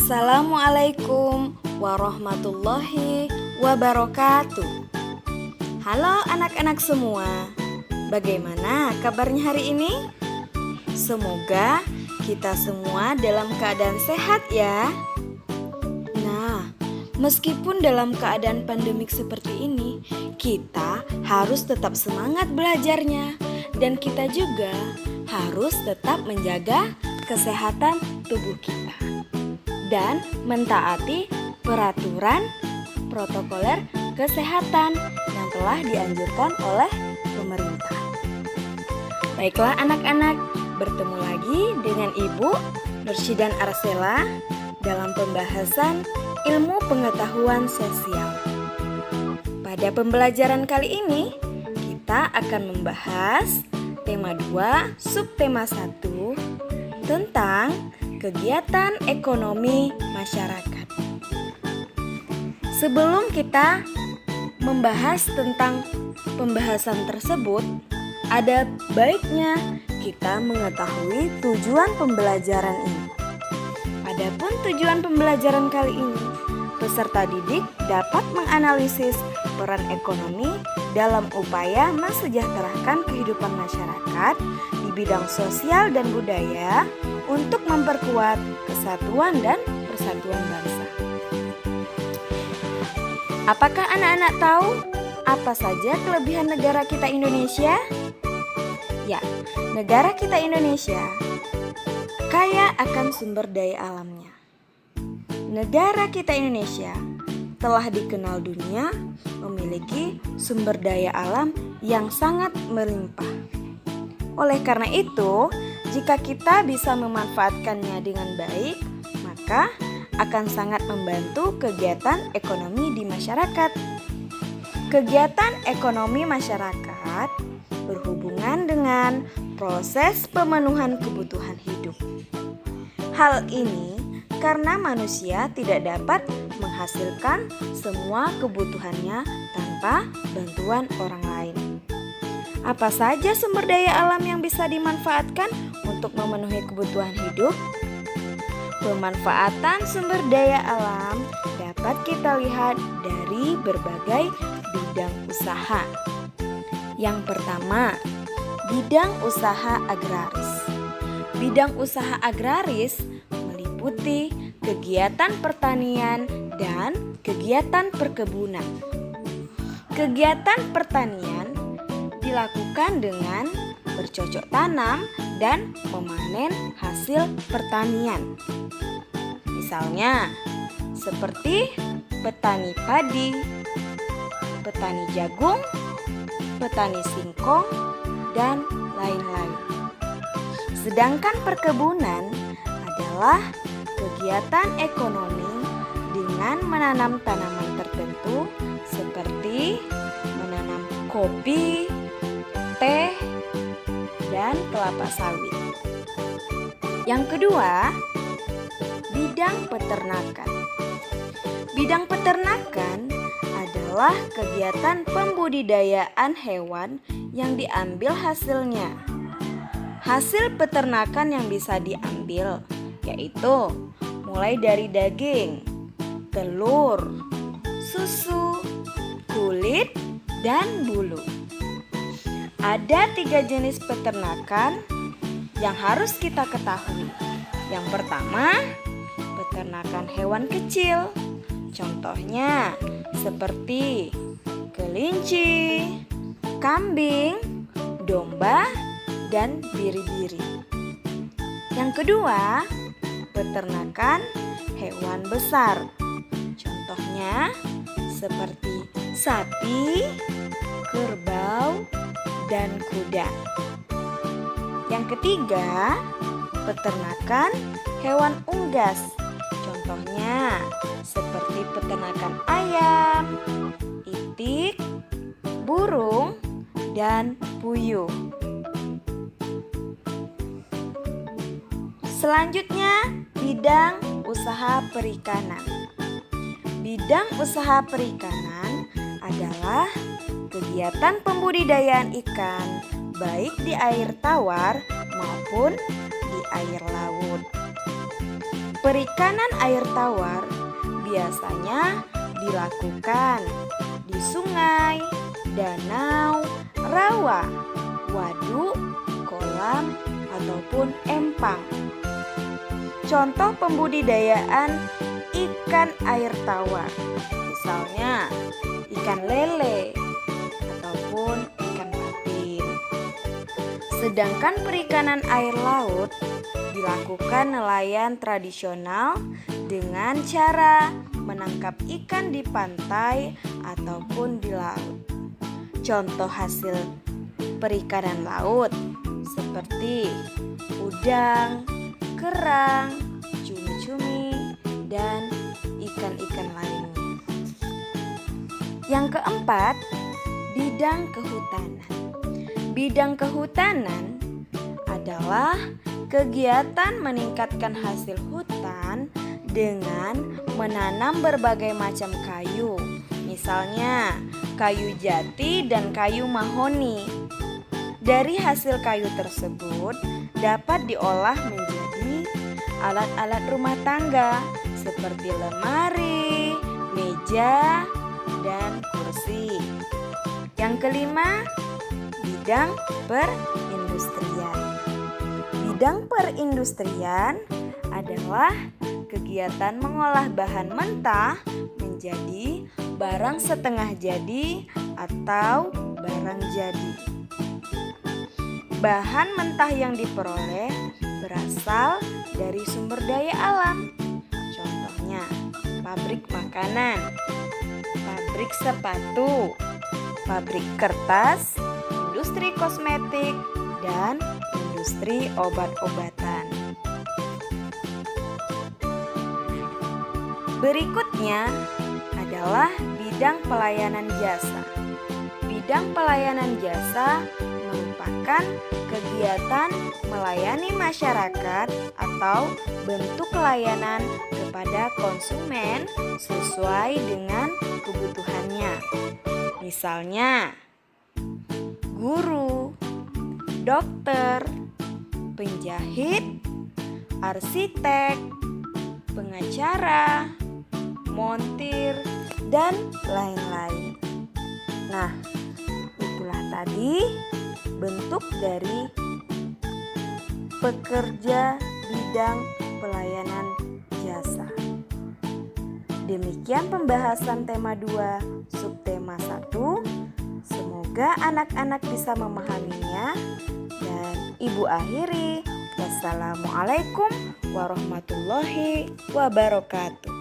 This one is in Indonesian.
Assalamualaikum warahmatullahi wabarakatuh. Halo anak-anak semua, bagaimana kabarnya hari ini? Semoga kita semua dalam keadaan sehat ya. Nah, meskipun dalam keadaan pandemik seperti ini, kita harus tetap semangat belajarnya. Dan kita juga harus tetap menjaga kesehatan tubuh kita dan mentaati peraturan protokoler kesehatan yang telah dianjurkan oleh pemerintah. Baiklah anak-anak, bertemu lagi dengan Ibu Nursyidan Arsela dalam pembahasan ilmu pengetahuan sosial. Pada pembelajaran kali ini, kita akan membahas tema 2, subtema 1 tentang kegiatan ekonomi masyarakat. Sebelum kita membahas tentang pembahasan tersebut, ada baiknya kita mengetahui tujuan pembelajaran ini. Adapun tujuan pembelajaran kali ini, peserta didik dapat menganalisis peran ekonomi dalam upaya mensejahterakan kehidupan masyarakat di bidang sosial dan budaya untuk memperkuat kesatuan dan persatuan bangsa. Apakah anak-anak tahu apa saja kelebihan negara kita Indonesia? Ya, negara kita Indonesia kaya akan sumber daya alamnya. Negara kita Indonesia telah dikenal dunia memiliki sumber daya alam yang sangat melimpah. Oleh karena itu, jika kita bisa memanfaatkannya dengan baik, maka akan sangat membantu kegiatan ekonomi di masyarakat. Kegiatan ekonomi masyarakat berhubungan dengan proses pemenuhan kebutuhan hidup. Hal ini karena manusia tidak dapat menghasilkan semua kebutuhannya tanpa bantuan orang lain. Apa saja sumber daya alam yang bisa dimanfaatkan untuk memenuhi kebutuhan hidup? Pemanfaatan sumber daya alam dapat kita lihat dari berbagai bidang usaha. Yang pertama, bidang usaha agraris. Bidang usaha agraris meliputi kegiatan pertanian dan kegiatan perkebunan. Kegiatan pertanian dilakukan dengan bercocok tanam dan memanen hasil pertanian. Misalnya, seperti petani padi, petani jagung, petani singkong, dan lain-lain. Sedangkan perkebunan adalah kegiatan ekonomi dengan menanam tanaman tertentu seperti menanam kopi, teh, dan kelapa sawit. Yang kedua, bidang peternakan. Bidang peternakan adalah kegiatan pembudidayaan hewan yang diambil hasilnya. Hasil peternakan yang bisa diambil yaitu mulai dari daging, telur, susu, kulit, dan bulu. Ada 3 jenis peternakan yang harus kita ketahui. Yang pertama, peternakan hewan kecil. Contohnya seperti kelinci, kambing, domba, dan biri-biri. Yang kedua, peternakan hewan besar. Contohnya seperti sapi, kerbau, dan kuda. Yang ketiga, peternakan hewan unggas. Contohnya seperti peternakan ayam, itik, burung, dan puyuh. Selanjutnya, bidang usaha perikanan. Bidang usaha perikanan adalah kegiatan pembudidayaan ikan baik di air tawar maupun di air laut. Perikanan air tawar biasanya dilakukan di sungai, danau, rawa, waduk, kolam, ataupun empang. Contoh pembudidayaan ikan air tawar, misalnya ikan lele ataupun ikan patin. Sedangkan perikanan air laut dilakukan nelayan tradisional dengan cara menangkap ikan di pantai ataupun di laut. Contoh hasil perikanan laut seperti udang, kerang, cumi-cumi, dan ikan-ikan lainnya. Yang keempat, bidang kehutanan. Bidang kehutanan adalah kegiatan meningkatkan hasil hutan dengan menanam berbagai macam kayu, misalnya kayu jati dan kayu mahoni. Dari hasil kayu tersebut dapat diolah menjadi alat-alat rumah tangga seperti lemari, meja, dan kursi. Yang kelima, bidang perindustrian. Bidang perindustrian adalah kegiatan mengolah bahan mentah menjadi barang setengah jadi atau barang jadi. Bahan mentah yang diperoleh berasal dari sumber daya alam. Contohnya, pabrik makanan, pabrik sepatu, pabrik kertas, industri kosmetik, dan industri obat-obatan. Berikutnya adalah bidang pelayanan jasa. Bidang pelayanan jasa merupakan kegiatan melayani masyarakat atau bentuk layanan kepada konsumen sesuai dengan kebutuhannya. Misalnya, guru, dokter, penjahit, arsitek, pengacara, montir, dan lain-lain. Nah, itulah tadi bentuk dari pekerja bidang pelayanan jasa. Demikian pembahasan tema 2, subtema 1. Semoga anak-anak bisa memahaminya. Dan Ibu akhiri. Wassalamualaikum warahmatullahi wabarakatuh.